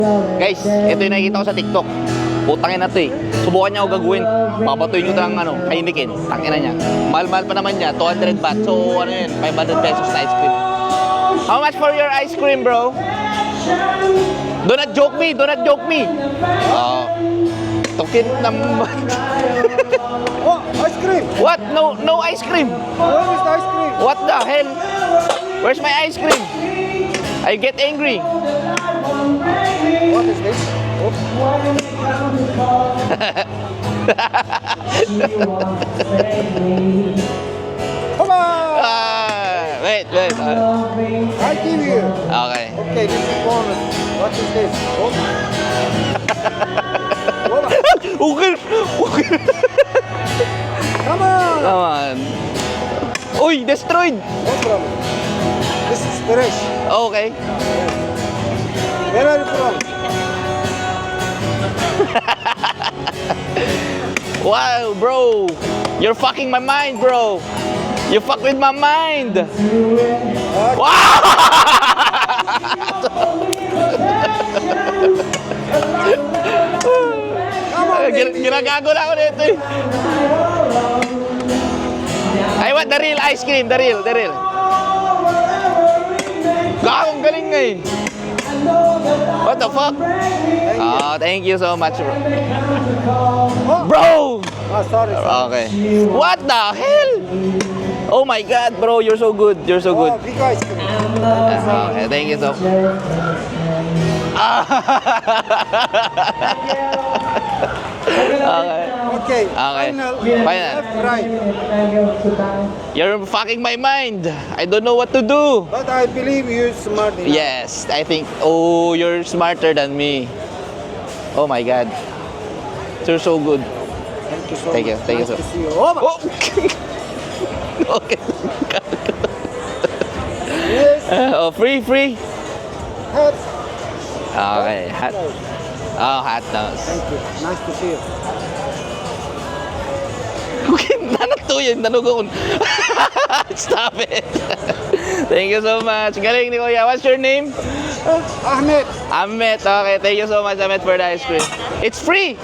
Guys, ito yung nakikita ko sa TikTok. Putangin na to eh. Subukan niya ako gagawin. Papatuyin ko ng Heineken. Tangina niya. Mahal-mahal pa naman niya. 200 baht. So ano yun? 500 pesos na ice cream. How much for your ice cream, bro? Do not joke me. Do not joke me. Tokin naman. Oh, ice cream. What? No ice cream. Where is the ice cream? What the hell? Where's my ice cream? I get angry. What is this? Oh. Come on! Wait. I give you. Okay. Okay, this is bonus. What is this? Oh. Okay. Come on! Come on. Uy, destroyed. No problem. This is fresh. Okay. Where are you from? Wow, bro. You're fucking my mind, bro. You fuck with my mind. Wow! Come on, baby. Ginagago na ako dito eh. I want the real ice cream, the real. Gagong galing nga eh. What the fuck? Oh, thank you so much, bro. Bro! Oh, sorry. Okay. What the hell? Oh my God, bro, you're so good. You're so good. Oh, big ice cream. Okay, thank you so much. Okay. Okay. Okay. Final. Left, right. You're fucking my mind. I don't know what to do. But I believe you're smart enough. Yes, I think. Oh, you're smarter than me. Oh my God. You're so good. Thank you so Thank you. much. Thank you Nice so to see you. Oh, my- Oh. Okay. Yes. Oh, free. Hat. Okay, hat. Oh, hat nose. Thank you. Nice to see you. Okay, nanat to yun. Nanog ako. Stop it. Thank you so much. Galing ni Kuya. What's your name? Ahmed. Ahmed. Okay, thank you so much, Ahmed, for the ice cream. It's free.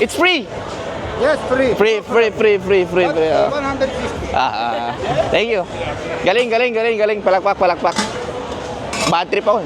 It's free. Yes, free. Free. But, Oh. 150. Thank you. Galing. Palakpak. Bad trip ako.